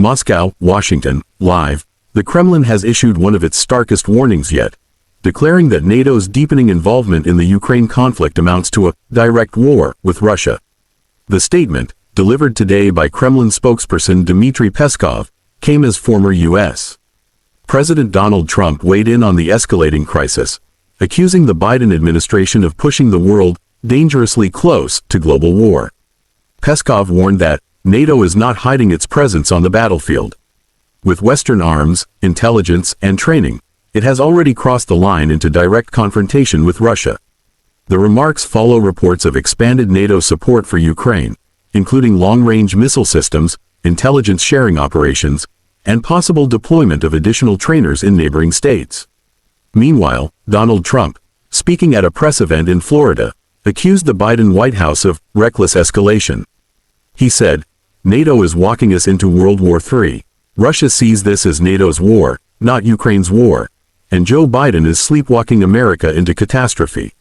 Moscow, Washington, live. The Kremlin has issued one of its starkest warnings yet, declaring that NATO's deepening involvement in the Ukraine conflict amounts to a direct war with Russia. The statement, delivered today by Kremlin spokesperson Dmitry Peskov, came as former U.S. President Donald Trump weighed in on the escalating crisis, accusing the Biden administration of pushing the world dangerously close to global war. Peskov warned that NATO is not hiding its presence on the battlefield. With Western arms, intelligence, and training, it has already crossed the line into direct confrontation with Russia. The remarks follow reports of expanded NATO support for Ukraine, including long-range missile systems, intelligence sharing operations, and possible deployment of additional trainers in neighboring states. Meanwhile, Donald Trump, speaking at a press event in Florida, accused the Biden White House of reckless escalation. He said, "NATO is walking us into World War III. Russia sees this as NATO's war, not Ukraine's war, and Joe Biden is sleepwalking America into catastrophe."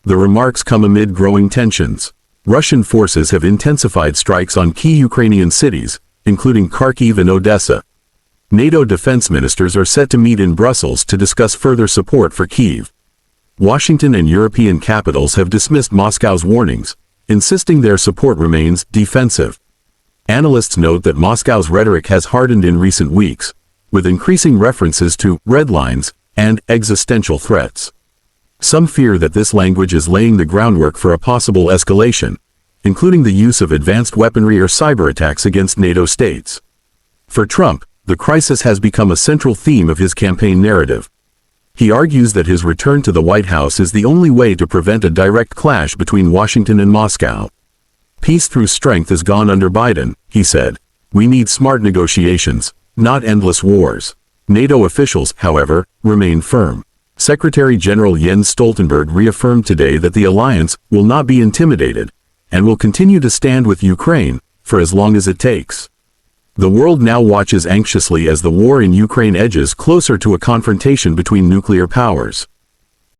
The remarks come amid growing tensions. Russian forces have intensified strikes on key Ukrainian cities, including Kharkiv and Odessa. NATO defense ministers are set to meet in Brussels to discuss further support for Kyiv. Washington and European capitals have dismissed Moscow's warnings, insisting their support remains defensive. Analysts note that Moscow's rhetoric has hardened in recent weeks, with increasing references to red lines and existential threats. Some fear that this language is laying the groundwork for a possible escalation, including the use of advanced weaponry or cyber attacks against NATO states. For Trump, the crisis has become a central theme of his campaign narrative. He argues that his return to the White House is the only way to prevent a direct clash between Washington and Moscow. "Peace through strength is gone under Biden," he said. "We need smart negotiations, not endless wars." NATO officials, however, remain firm. Secretary General Jens Stoltenberg reaffirmed today that the alliance will not be intimidated and will continue to stand with Ukraine for as long as it takes. The world now watches anxiously as the war in Ukraine edges closer to a confrontation between nuclear powers.